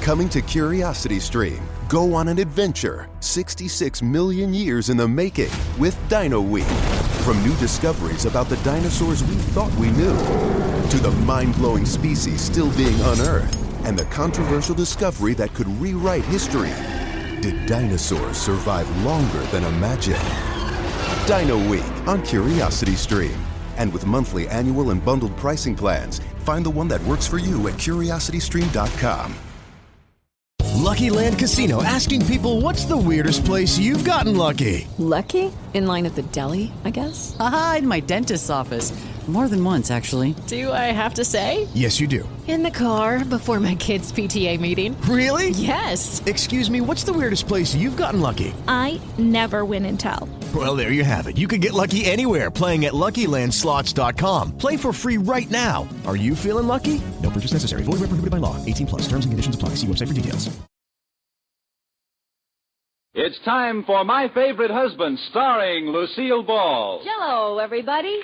Coming to Curiosity Stream. Go on an adventure 66 million years in the making with Dino Week. From new discoveries about the dinosaurs we thought we knew, to the mind-blowing species still being unearthed, and the controversial discovery that could rewrite history. Did dinosaurs survive longer than imagined? Dino Week on Curiosity Stream. And with monthly, annual, and bundled pricing plans, find the one that works for you at curiositystream.com. Lucky Land Casino, asking people, what's the weirdest place you've gotten lucky? Lucky? In line at the deli, I guess? Aha, in my dentist's office. More than once, actually. Do I have to say? Yes, you do. In the car before my kids' PTA meeting. Really? Yes. Excuse me, what's the weirdest place you've gotten lucky? I never win and tell. Well, there you have it. You can get lucky anywhere, playing at LuckyLandSlots.com. Play for free right now. Are you feeling lucky? No purchase necessary. Void where prohibited by law. 18 plus. Terms and conditions apply. See website for details. It's time for My Favorite Husband, starring Lucille Ball. Hello, everybody.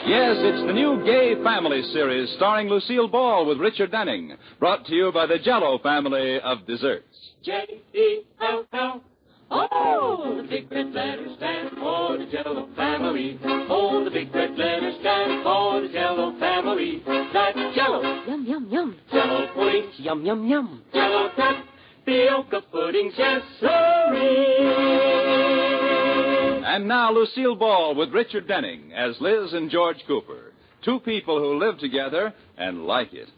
Yes, it's the new Gay Family series starring Lucille Ball with Richard Denning, brought to you by the Jell-O family of desserts. J-E-L-L. Oh, the big red letters stand for the Jell-O family. Oh, the big red letters stand for the Jell-O family. That's Jell-O. Yum, yum, yum. Jell-O puddings. Yum, yum, yum. Jell-O tapioca puddings. Yes, sirree. And now Lucille Ball with Richard Denning as Liz and George Cooper, two people who live together and like it.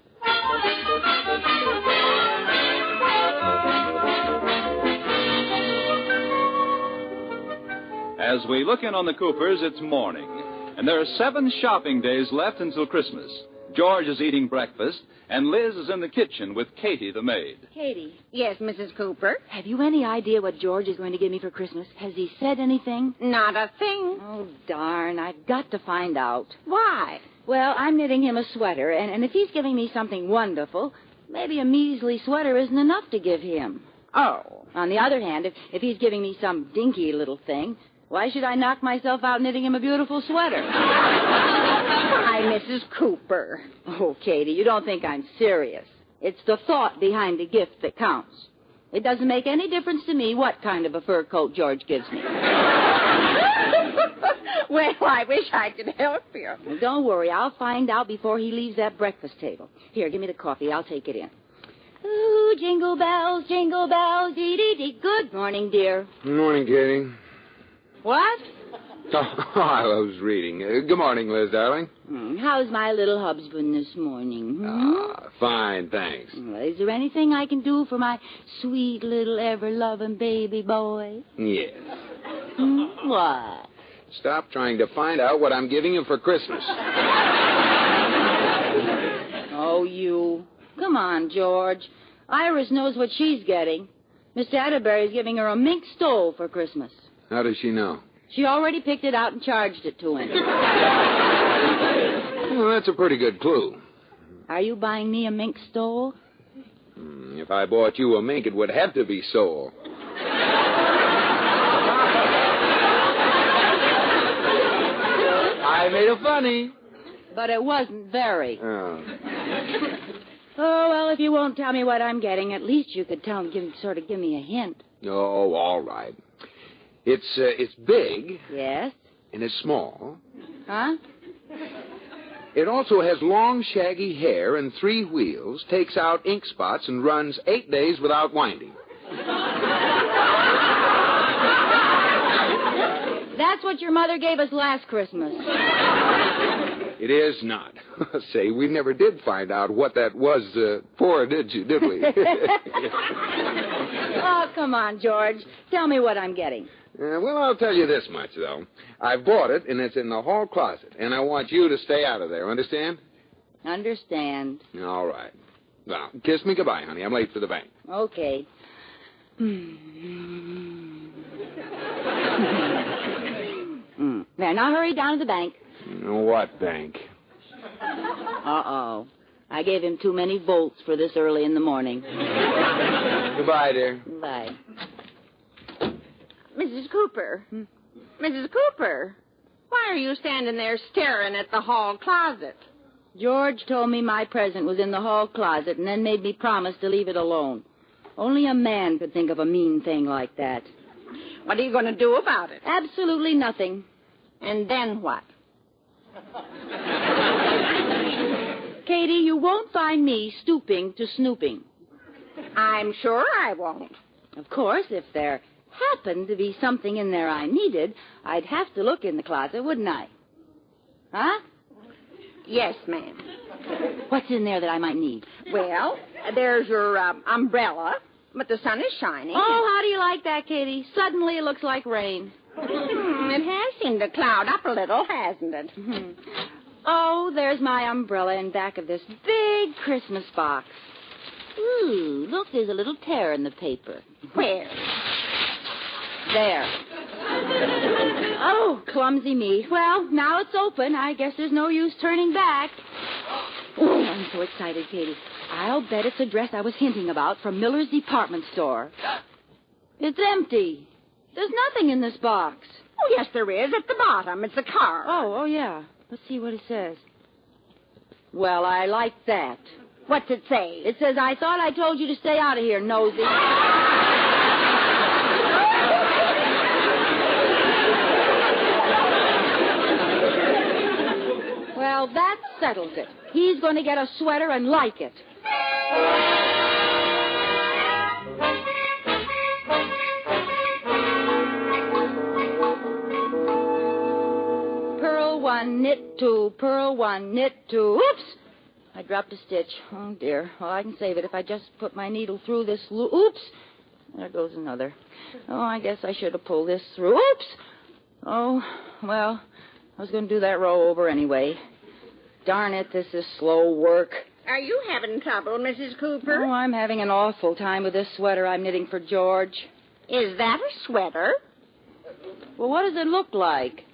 As we look in on the Coopers, it's morning, and there are 7 shopping days left until Christmas. George is eating breakfast, and Liz is in the kitchen with Katie, the maid. Katie, Yes, Mrs. Cooper. have you any idea what George is going to give me for Christmas? Has he said anything? Not a thing. Oh, darn. I've got to find out. Why? Well, I'm knitting him a sweater, and if he's giving me something wonderful, maybe a measly sweater isn't enough to give him. Oh. On the other hand, if he's giving me some dinky little thing, why should I knock myself out knitting him a beautiful sweater? Why, Mrs. Cooper. Oh, Katie, you don't think I'm serious. It's the thought behind the gift that counts. It doesn't make any difference to me what kind of a fur coat George gives me. Well, I wish I could help you. Well, don't worry. I'll find out before he leaves that breakfast table. Here, give me the coffee. I'll take it in. Ooh, jingle bells, dee-dee-dee. Good morning, dear. Good morning, Katie. What? Oh, I was reading. Good morning, Liz, darling. How's my little husband this morning? Fine, thanks. Well, is there anything I can do for my sweet little ever-loving baby boy? Yes. What? Stop trying to find out what I'm giving you for Christmas. Oh, you. Come on, George. Iris knows what she's getting. Mr. Atterbury's giving her a mink stole for Christmas. How does she know? She already picked it out and charged it to him. Well, that's a pretty good clue. Are you buying me a mink stole? If I bought you a mink, it would have to be sole. I made a funny. But it wasn't very. Oh. Oh, well, if you won't tell me what I'm getting, at least you could give me a hint. Oh, all right. It's big. Yes? And it's small. Huh? It also has long, shaggy hair and 3 wheels, takes out ink spots, and runs 8 days without winding. That's what your mother gave us last Christmas. It is not. Say, we never did find out what that was for, did we? Oh, come on, George. Tell me what I'm getting. Well, I'll tell you this much, though. I bought it, and it's in the hall closet, and I want you to stay out of there. Understand? Understand. All right. Well, kiss me goodbye, honey. I'm late for the bank. Okay. There, now hurry down to the bank. What bank? Uh-oh. I gave him too many volts for this early in the morning. Goodbye, dear. Bye. Mrs. Mrs. Cooper. Mrs. Cooper, why are you standing there staring at the hall closet? George told me my present was in the hall closet and then made me promise to leave it alone. Only a man could think of a mean thing like that. What are you going to do about it? Absolutely nothing. And then what? Katie, you won't find me stooping to snooping. I'm sure I won't. Of course, if there happened to be something in there I needed, I'd have to look in the closet, wouldn't I? Huh? Yes, ma'am. What's in there that I might need? Well, there's your umbrella, but the sun is shining. Oh, how do you like that, Katie? Suddenly it looks like rain. It has seemed to cloud up a little, hasn't it? Oh, there's my umbrella in back of this big Christmas box. Ooh, look, there's a little tear in the paper. Where? There. Oh, clumsy me. Well, now it's open. I guess there's no use turning back. Oh, I'm so excited, Katie. I'll bet it's a dress I was hinting about from Miller's department store. It's empty. There's nothing in this box. Oh, yes, there is. At the bottom. It's a card. Oh, yeah. Let's see what it says. Well, I like that. What's it say? It says, I thought I told you to stay out of here, nosy. Well, that settles it. He's going to get a sweater and like it. Purl one, knit two, purl one, knit two. Oops! I dropped a stitch. Oh, dear. Well, I can save it if I just put my needle through this loop. Oops! There goes another. Oh, I guess I should have pulled this through. Oops! Oh, well, I was going to do that row over anyway. Darn it, this is slow work. Are you having trouble, Mrs. Cooper? Oh, I'm having an awful time with this sweater I'm knitting for George. Is that a sweater? Well, what does it look like?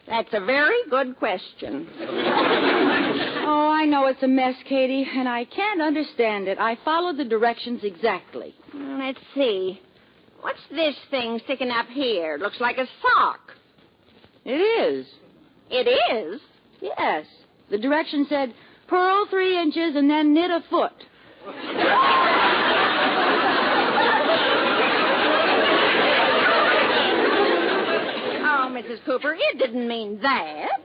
That's a very good question. Oh, I know it's a mess, Katie, and I can't understand it. I followed the directions exactly. Let's see. What's this thing sticking up here? Looks like a sock. It is. It is? Yes. The direction said, purl 3 inches and then knit a foot. Oh, Mrs. Cooper, it didn't mean that.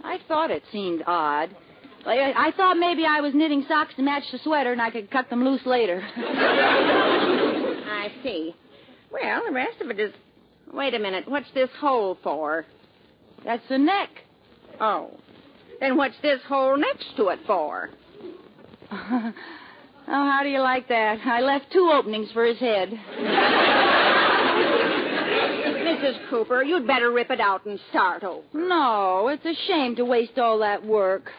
I thought it seemed odd. I thought maybe I was knitting socks to match the sweater and I could cut them loose later. I see. Well, the rest of it is... Wait a minute. What's this hole for? That's the neck. Oh. Then what's this hole next to it for? Oh, how do you like that? I left 2 openings for his head. Mrs. Cooper, you'd better rip it out and start over. No, it's a shame to waste all that work.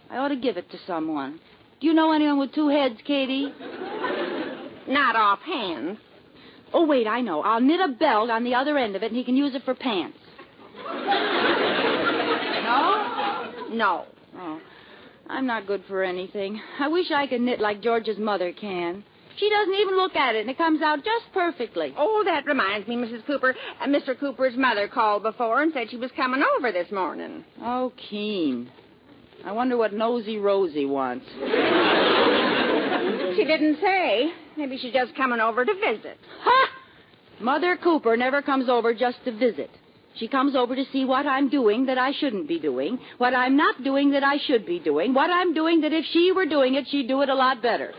I ought to give it to someone. Do you know anyone with 2 heads, Katie? Not offhand. Oh, wait, I know. I'll knit a belt on the other end of it, and he can use it for pants. No? No. Oh, I'm not good for anything. I wish I could knit like George's mother can. She doesn't even look at it, and it comes out just perfectly. Oh, that reminds me, Mrs. Cooper. Mr. Cooper's mother called before and said she was coming over this morning. Oh, keen. I wonder what Nosy Rosie wants. She didn't say. Maybe she's just coming over to visit. Ha! Mother Cooper never comes over just to visit. She comes over to see what I'm doing that I shouldn't be doing, what I'm not doing that I should be doing, what I'm doing that if she were doing it, she'd do it a lot better.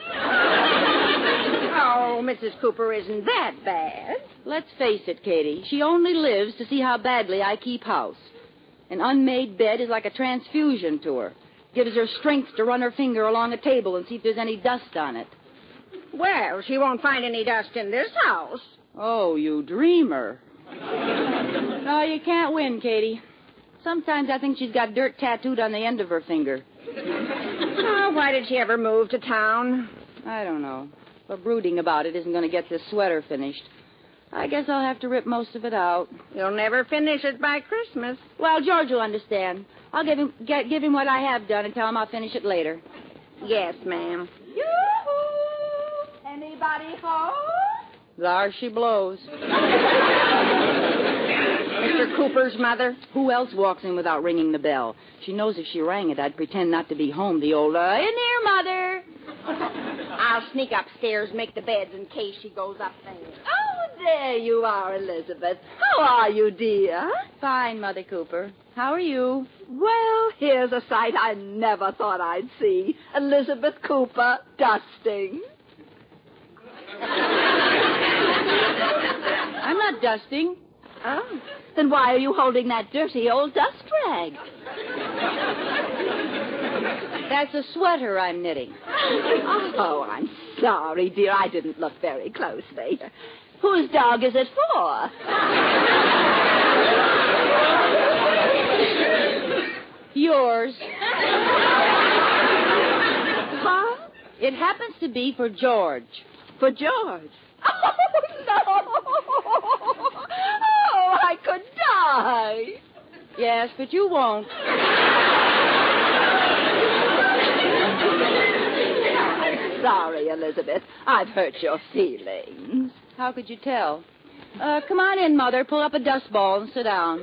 Oh, Mrs. Cooper isn't that bad. Let's face it, Katie. She only lives to see how badly I keep house. An unmade bed is like a transfusion to her. Gives her strength to run her finger along a table and see if there's any dust on it. Well, she won't find any dust in this house. Oh, you dreamer. No, you can't win, Katie. Sometimes I think she's got dirt tattooed on the end of her finger. Oh, why did she ever move to town? I don't know. But brooding about it isn't going to get this sweater finished. I guess I'll have to rip most of it out. You'll never finish it by Christmas. Well, George will understand. I'll give him what I have done and tell him I'll finish it later. Yes, ma'am. Yoo-hoo! Anybody home? There she blows. Mr. Cooper's mother? Who else walks in without ringing the bell? She knows if she rang it, I'd pretend not to be home. The old, in here, Mother. I'll sneak upstairs, make the beds in case she goes up there. Oh, there you are, Elizabeth. How are you, dear? Fine, Mother Cooper. How are you? Well, here's a sight I never thought I'd see. Elizabeth Cooper dusting. I'm not dusting. Oh. Then why are you holding that dirty old dust rag? That's a sweater I'm knitting. Oh, I'm sorry, dear. I didn't look very closely. Whose dog is it for? Yours. Huh? It happens to be for George. For George? Oh, no! Oh, I could die. Yes, but you won't. Sorry, Elizabeth. I've hurt your feelings. How could you tell? Come on in, Mother. Pull up a dust ball and sit down.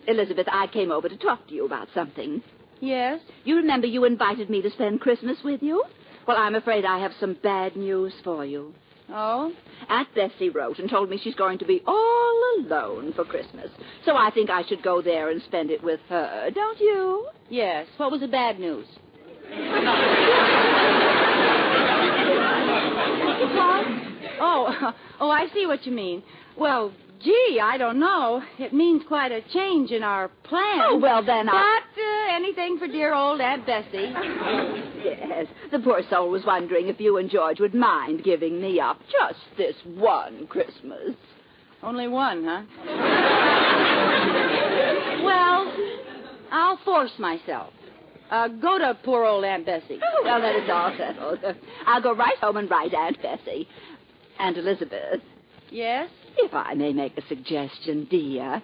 Elizabeth, I came over to talk to you about something. Yes? You remember you invited me to spend Christmas with you? Well, I'm afraid I have some bad news for you. Oh? Aunt Bessie wrote and told me she's going to be all alone for Christmas. So I think I should go there and spend it with her. Don't you? Yes. What was the bad news? Oh, I see what you mean. Well, gee, I don't know. It means quite a change in our plans. Oh, well, then anything for dear old Aunt Bessie. Yes, the poor soul was wondering if you and George would mind giving me up just this one Christmas. Only one, huh? Well, I'll force myself. Go to poor old Aunt Bessie. Well, that is all settled. I'll go right home and write Aunt Bessie. Aunt Elizabeth. Yes? If I may make a suggestion, dear,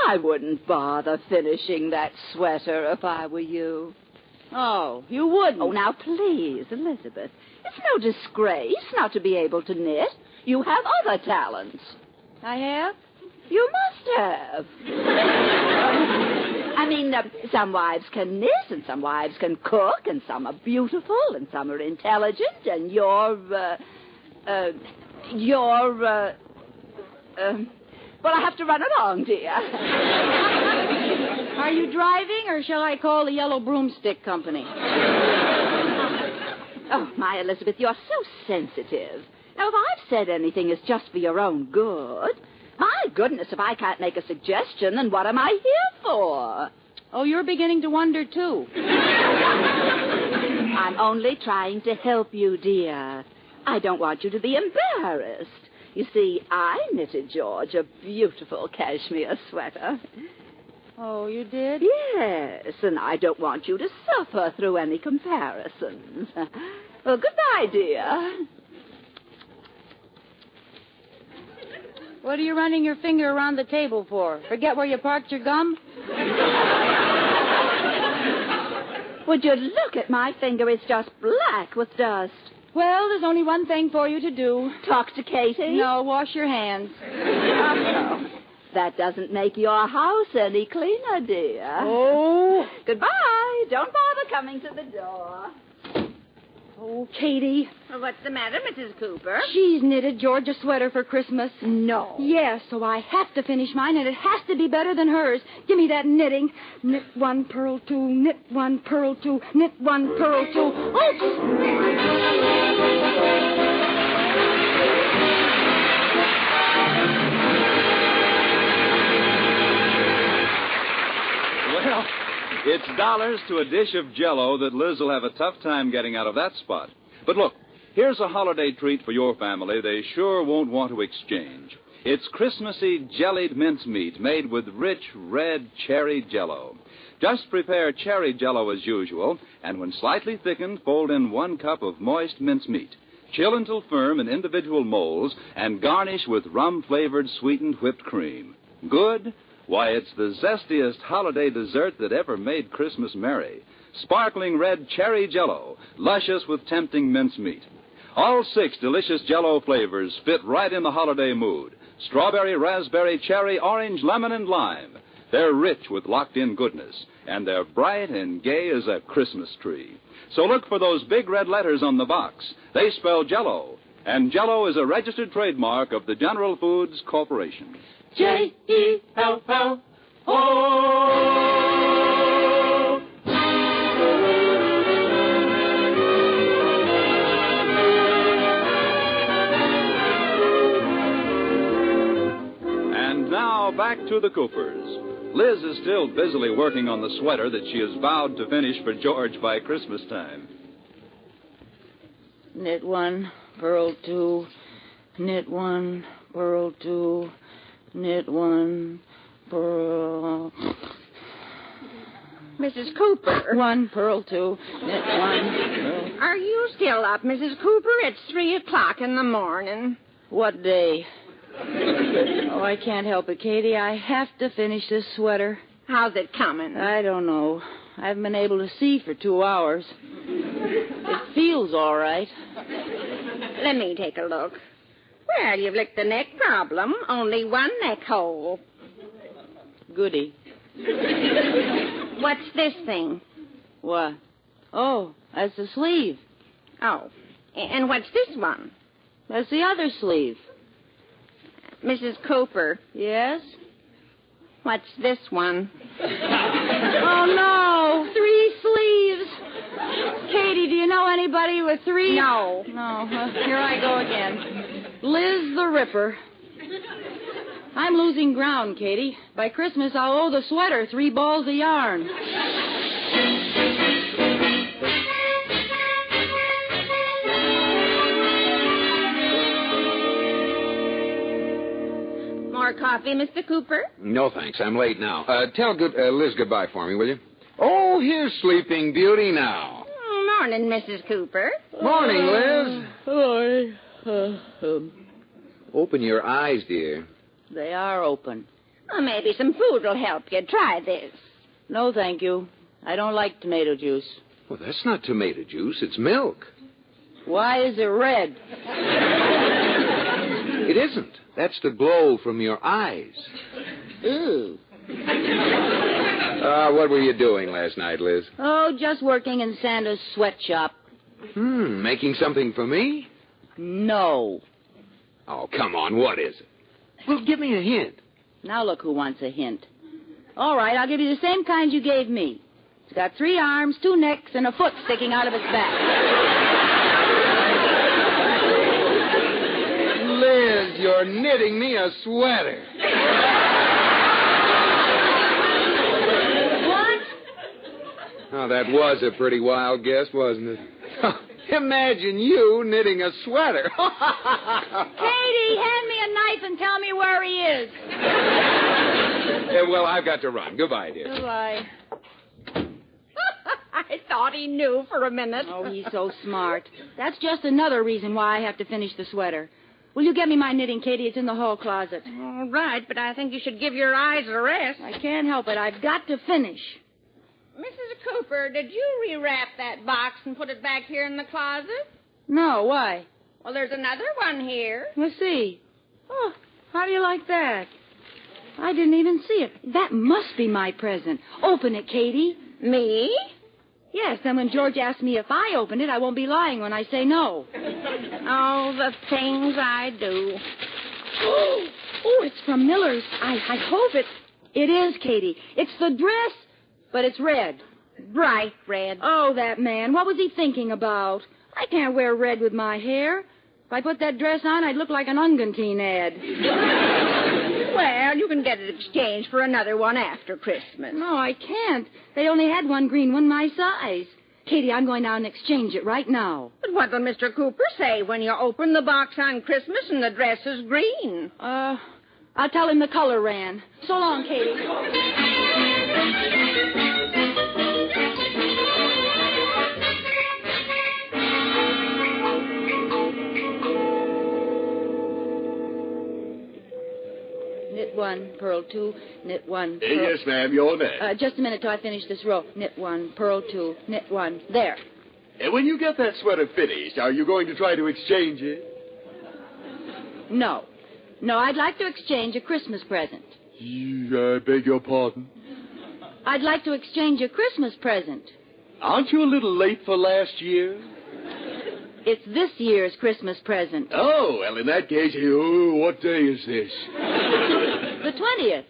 I wouldn't bother finishing that sweater if I were you. Oh, you wouldn't? Oh, now, please, Elizabeth. It's no disgrace not to be able to knit. You have other talents. I have? You must have. I mean, some wives can knit, and some wives can cook, and some are beautiful, and some are intelligent, and you're, well, I have to run along, dear. Are you driving, or shall I call the Yellow Broomstick Company? Oh, my Elizabeth, you're so sensitive. Now, if I've said anything, it's just for your own good. My goodness, if I can't make a suggestion, then what am I here for? Oh, you're beginning to wonder, too. I'm only trying to help you, dear. I don't want you to be embarrassed. You see, I knitted George a beautiful cashmere sweater. Oh, you did? Yes, and I don't want you to suffer through any comparisons. Well, goodbye, dear. What are you running your finger around the table for? Forget where you parked your gum? Would you look at my finger? It's just black with dust. Well, there's only one thing for you to do. Talk to Katie? No, wash your hands. Oh, that doesn't make your house any cleaner, dear. Oh. Goodbye. Don't bother coming to the door. Oh, Katie. Well, what's the matter, Mrs. Cooper? She's knitted George a sweater for Christmas. No. Yes, so I have to finish mine, and it has to be better than hers. Give me that knitting. Knit one, purl two, knit one, purl two, knit one, purl two. Well, it's dollars to a dish of Jell-O that Liz will have a tough time getting out of that spot. But look, here's a holiday treat for your family they sure won't want to exchange. It's Christmassy jellied mincemeat made with rich red cherry Jell-O. Just prepare cherry Jell-O as usual, and when slightly thickened, fold in 1 cup of moist mincemeat. Chill until firm in individual molds, and garnish with rum-flavored sweetened whipped cream. Good? Why, it's the zestiest holiday dessert that ever made Christmas merry. Sparkling red cherry Jell-O, luscious with tempting mincemeat. All 6 delicious Jell-O flavors fit right in the holiday mood. Strawberry, raspberry, cherry, orange, lemon, and lime. They're rich with locked-in goodness, and they're bright and gay as a Christmas tree. So look for those big red letters on the box. They spell Jell-O, and Jell-O is a registered trademark of the General Foods Corporation. Jell-O. And now back to the Coopers. Liz is still busily working on the sweater that she has vowed to finish for George by Christmas time. Knit 1, purl 2, knit 1, purl 2, knit 1, purl... Mrs. Cooper. 1, purl 2, knit 1, purl... Are you still up, Mrs. Cooper? It's 3 o'clock in the morning. What day? Oh, I can't help it, Katie. I have to finish this sweater. How's it coming? I don't know. I haven't been able to see for 2 hours. It feels all right. Let me take a look. Well, you've licked the neck problem. Only one neck hole. Goody. What's this thing? What? Oh, that's the sleeve. Oh. And what's this one? That's the other sleeve. Mrs. Cooper. Yes? What's this one? Oh, no. 3 sleeves. Katie, do you know anybody with 3? No. No. Here I go again. Liz the Ripper. I'm losing ground, Katie. By Christmas, I'll owe the sweater 3 balls of yarn. More coffee, Mr. Cooper? No, thanks. I'm late now. Tell Liz goodbye for me, will you? Oh, here's Sleeping Beauty now. Morning, Mrs. Cooper. Morning, Liz. Hello. Open your eyes, dear. They are open. Well, maybe some food will help you. Try this. No, thank you. I don't like tomato juice. Well, that's not tomato juice. It's milk. Why is it red? It isn't. That's the glow from your eyes. Ew. What were you doing last night, Liz? Oh, just working in Santa's sweatshop. Making something for me? No. Oh, come on. What is it? Well, give me a hint. Now look who wants a hint. All right, I'll give you the same kind you gave me. It's got 3 arms, 2 necks, and a foot sticking out of its back. Liz, you're knitting me a sweater. What? Oh, that was a pretty wild guess, wasn't it? Imagine you knitting a sweater. Katie, hand me a knife and tell me where he is. Well, I've got to run. Goodbye, dear. Goodbye. I thought he knew for a minute. Oh, he's so smart. That's just another reason why I have to finish the sweater. Will you get me my knitting, Katie? It's in the hall closet. All right, but I think you should give your eyes a rest. I can't help it. I've got to finish. Mrs. Cooper, did you rewrap that box and put it back here in the closet? No, why? Well, there's another one here. Let's see. Oh, how do you like that? I didn't even see it. That must be my present. Open it, Katie. Me? Yes, then when George asks me if I opened it, I won't be lying when I say no. Oh, the things I do. Oh, it's from Miller's. I hope it is, Katie. It's the dress, but it's red. Bright red. Oh, that man. What was he thinking about? I can't wear red with my hair. If I put that dress on, I'd look like an Ungantine ad. Well, you can get it exchanged for another one after Christmas. No, I can't. They only had one green one my size. Katie, I'm going down and exchange it right now. But what will Mr. Cooper say when you open the box on Christmas and the dress is green? I'll tell him the color ran. So long, Katie. Knit 1, purl 2, knit 1, purl... Yes, ma'am, you're next. Just a minute till I finish this row. Knit 1, purl 2, knit 1. There. And when you get that sweater finished, are you going to try to exchange it? No. No, I'd like to exchange a Christmas present. I beg your pardon? I'd like to exchange a Christmas present. Aren't you a little late for last year? It's this year's Christmas present. Oh, well, in that case, what day is this? The 20th.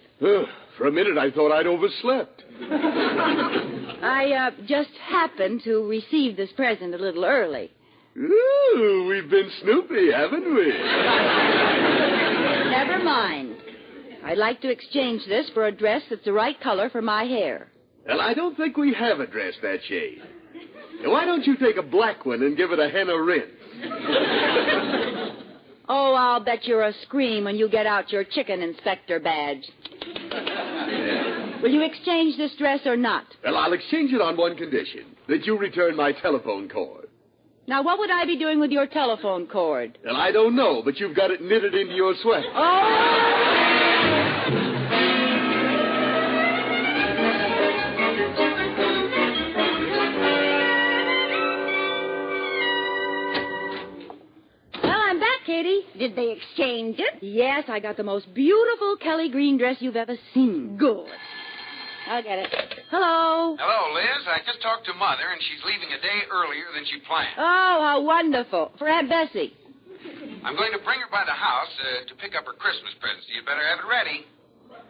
For a minute, I thought I'd overslept. I just happened to receive this present a little early. Ooh, we've been snoopy, haven't we? Never mind. I'd like to exchange this for a dress that's the right color for my hair. Well, I don't think we have a dress that shade. Why don't you take a black one and give it a henna rinse? Oh, I'll bet you're a scream when you get out your chicken inspector badge. Will you exchange this dress or not? Well, I'll exchange it on one condition, that you return my telephone cord. Now, what would I be doing with your telephone cord? Well, I don't know, but you've got it knitted into your sweater. Oh! Katie. Did they exchange it? Yes, I got the most beautiful Kelly green dress you've ever seen. Good. I'll get it. Hello. Hello, Liz. I just talked to Mother, and she's leaving a day earlier than she planned. Oh, how wonderful. For Aunt Bessie. I'm going to bring her by the house to pick up her Christmas presents. You'd better have it ready.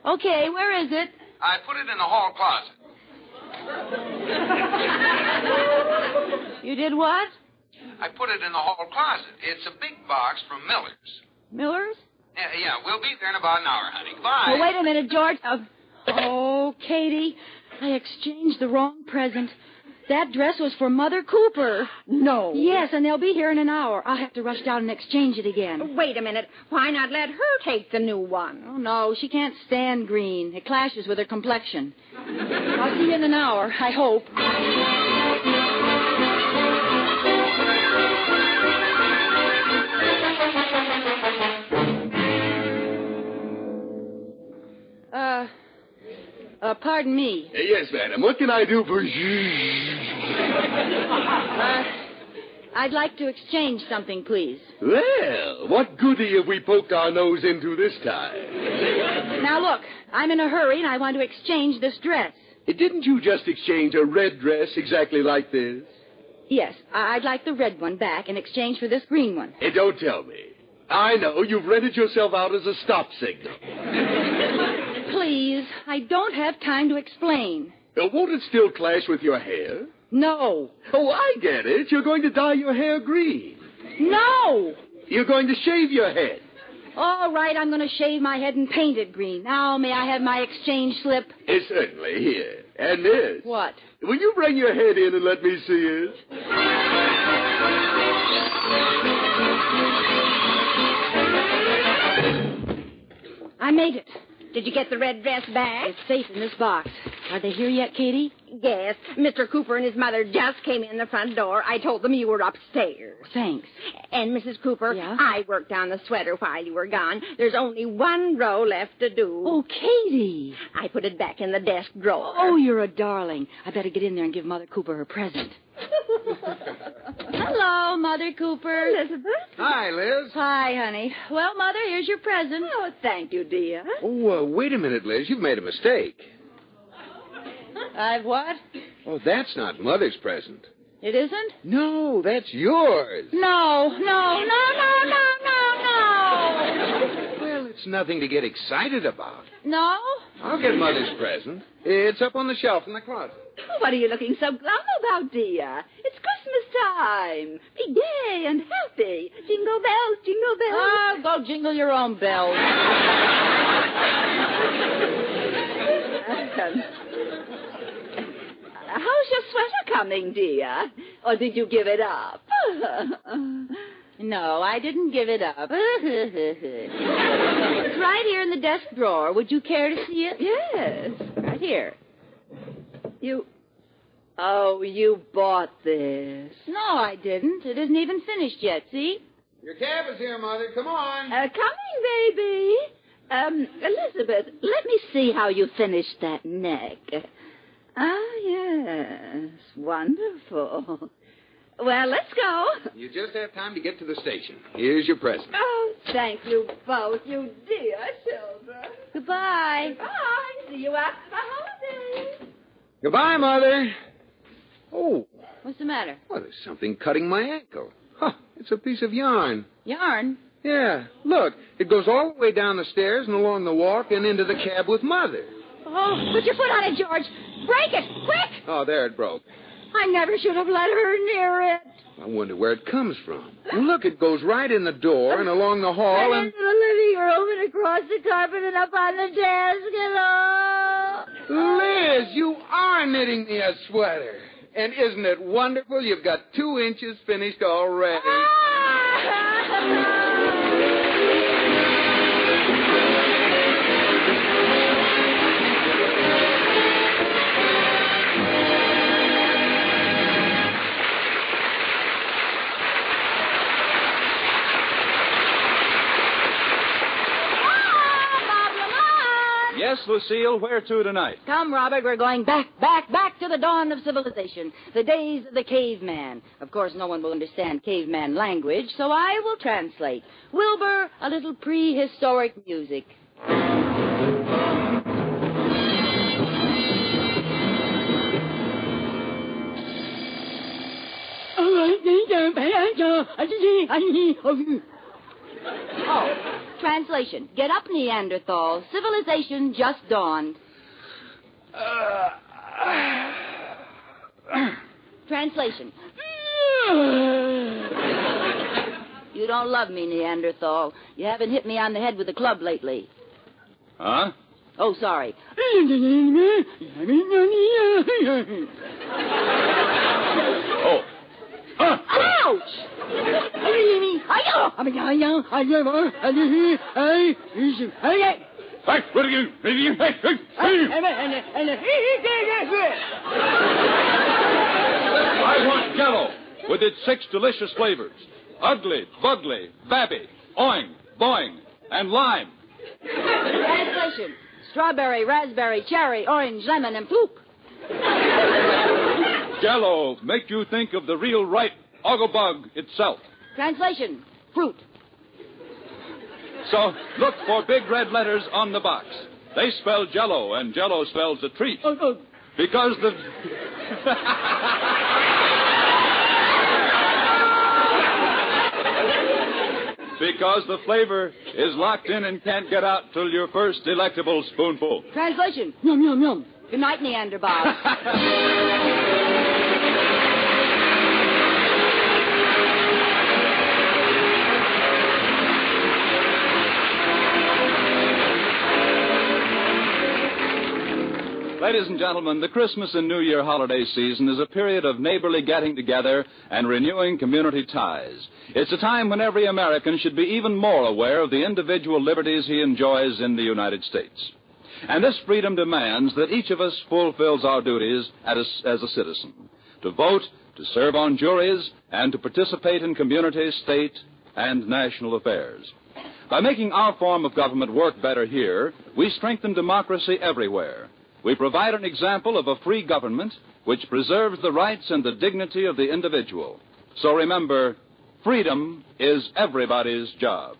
Okay, where is it? I put it in the hall closet. You did what? I put it in the hall closet. It's a big box from Miller's. Miller's? Yeah, we'll be there in about an hour, honey. Bye. Oh, wait a minute, George. Oh, Katie, I exchanged the wrong present. That dress was for Mother Cooper. No. Yes, and they'll be here in an hour. I'll have to rush down and exchange it again. Wait a minute. Why not let her take the new one? Oh, no, she can't stand green. It clashes with her complexion. I'll see you in an hour, I hope. Pardon me. Yes, madam. What can I do for you? I'd like to exchange something, please. Well, what goodie have we poked our nose into this time? Now, look, I'm in a hurry, and I want to exchange this dress. Didn't you just exchange a red dress exactly like this? Yes, I'd like the red one back in exchange for this green one. Hey, don't tell me. I know. You've rented yourself out as a stop signal. Please, I don't have time to explain. Won't it still clash with your hair? No. Oh, I get it. You're going to dye your hair green. No! You're going to shave your head. All right, I'm going to shave my head and paint it green. Now, may I have my exchange slip? Certainly. Here. And this. What? Will you bring your head in and let me see it? I made it. Did you get the red dress back? It's safe in this box. Are they here yet, Katie? Yes. Mr. Cooper and his mother just came in the front door. I told them you were upstairs. Thanks. And, Mrs. Cooper, yeah? I worked on the sweater while you were gone. There's only one row left to do. Oh, Katie. I put it back in the desk drawer. Oh, you're a darling. I better get in there and give Mother Cooper her present. Hello, Mother Cooper. Elizabeth. Hi, Liz. Hi, honey. Well, Mother, here's your present. Oh, thank you, dear. Oh, wait a minute, Liz. You've made a mistake. I've what? Oh, that's not Mother's present. It isn't? No, that's yours. No. Well, it's nothing to get excited about. No? I'll get Mother's present. It's up on the shelf in the closet. What are you looking so glum about, dear? It's Christmas time. Be gay and happy. Jingle bells, jingle bells. Oh, go jingle your own bells. How's your sweater coming, dear? Or did you give it up? No, I didn't give it up. It's right here in the desk drawer. Would you care to see it? Yes. Right here. You bought this. No, I didn't. It isn't even finished yet, see? Your cab is here, Mother. Come on. Coming, baby. Elizabeth, let me see how you finished that neck. Ah, yes. Wonderful. Well, let's go. You just have time to get to the station. Here's your present. Oh, thank you both, you dear children. Goodbye. Bye. See you after the holidays. Goodbye, Mother. Oh. What's the matter? Well, there's something cutting my ankle. Huh, it's a piece of yarn. Yarn? Yeah, look. It goes all the way down the stairs and along the walk and into the cab with Mother. Oh, put your foot on it, George. Break it, quick. Oh, there it broke. I never should have let her near it. I wonder where it comes from. Look, it goes right in the door and along the hall and... into the living room and across the carpet and up on the desk and all. Liz, you are knitting me a sweater. And isn't it wonderful? You've got 2 inches finished already. Yes, Lucille, where to tonight? Come, Robert, we're going back to the dawn of civilization, the days of the caveman. Of course, no one will understand caveman language, so I will translate. Wilbur, a little prehistoric music. Oh, translation. Get up, Neanderthal. Civilization just dawned. Translation. You don't love me, Neanderthal. You haven't hit me on the head with a club lately. Huh? Oh, sorry. Oh. Ouch! Hey, what are you? I want Jell-O with its 6 delicious flavors. Ugly, bugly, babby, oing, boing, and lime. Translation. Strawberry, raspberry, cherry, orange, lemon, and poop. Jell-O make you think of the real ripe Oggabug itself. Translation. Fruit. So look for big red letters on the box. They spell Jell-O, and Jell-O spells a treat. Because the... Because the flavor is locked in and can't get out till your first delectable spoonful. Translation. Yum, yum, yum. Good night, Neanderthal. Ladies and gentlemen, the Christmas and New Year holiday season is a period of neighborly getting together and renewing community ties. It's a time when every American should be even more aware of the individual liberties he enjoys in the United States. And this freedom demands that each of us fulfills our duties as a citizen, to vote, to serve on juries, and to participate in community, state, and national affairs. By making our form of government work better here, we strengthen democracy everywhere. We provide an example of a free government which preserves the rights and the dignity of the individual. So remember, freedom is everybody's job.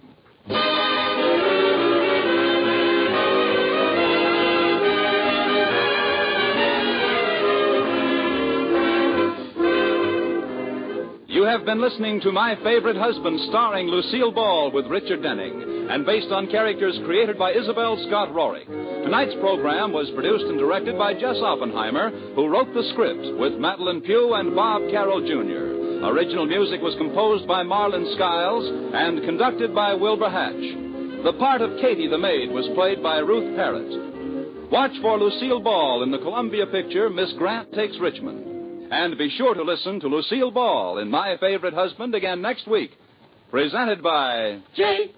You have been listening to My Favorite Husband, starring Lucille Ball with Richard Denning, and based on characters created by Isabel Scott Rorick. Tonight's program was produced and directed by Jess Oppenheimer, who wrote the script with Madeline Pugh and Bob Carroll, Jr. Original music was composed by Marlon Skiles and conducted by Wilbur Hatch. The part of Katie the maid was played by Ruth Parrott. Watch for Lucille Ball in the Columbia picture Miss Grant Takes Richmond. And be sure to listen to Lucille Ball in My Favorite Husband again next week. Presented by Jell.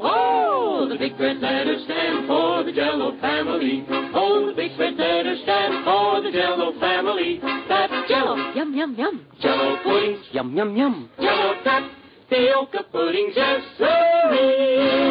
Oh, the big red letters stand for the Jell-O family. Oh, the big red letters stand for the Jell-O family. That's Jell-O. Yum, yum, yum. Jell-O puddings. Yum, yum, yum. Jell-O tapioca puddings. Yes, sirree.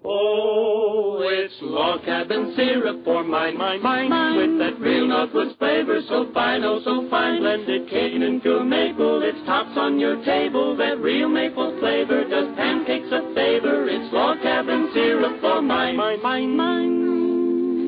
Oh, it's lucky cabin syrup for mine. With that real Northwoods flavor, so fine, oh so fine. Blended cane and pure maple, it's tops on your table. That real maple flavor does pancakes a favor. It's log cabin syrup for mine.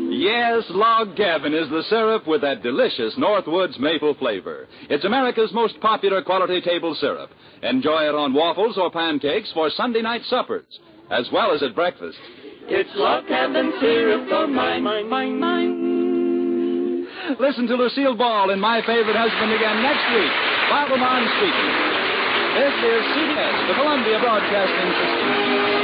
Yes, Log Cabin is the syrup with that delicious Northwoods maple flavor. It's America's most popular quality table syrup. Enjoy it on waffles or pancakes for Sunday night suppers, as well as at breakfast. It's Log Cabin syrup for mine. Listen to Lucille Ball in My Favorite Husband again next week. Bob Lamont speaking. This is CBS, the Columbia Broadcasting System.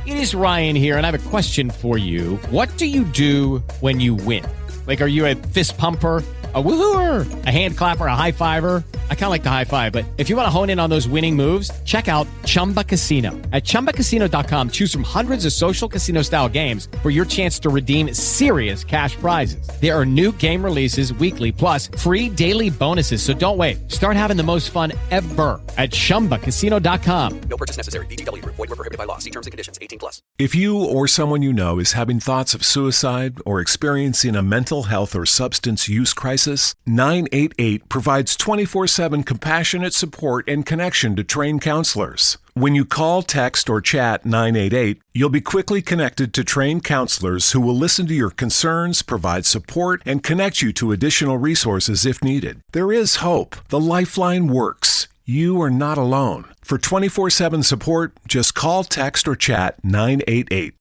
It is Ryan here, and I have a question for you. What do you do when you win? Like, are you a fist pumper, a woohooer, a hand clapper, a high fiver? I kind of like the high five, but if you want to hone in on those winning moves, check out Chumba Casino. At ChumbaCasino.com, choose from hundreds of social casino-style games for your chance to redeem serious cash prizes. There are new game releases weekly, plus free daily bonuses, so don't wait. Start having the most fun ever at ChumbaCasino.com. No purchase necessary. VGW. Void where prohibited by law. See terms and conditions. 18+. If you or someone you know is having thoughts of suicide or experiencing a mental health or substance use crisis, 988 provides 24/7 compassionate support and connection to trained counselors. When you call, text, or chat 988, you'll be quickly connected to trained counselors who will listen to your concerns, provide support, and connect you to additional resources if needed. There is hope. The Lifeline works. You are not alone. For 24/7 support, just call, text, or chat 988.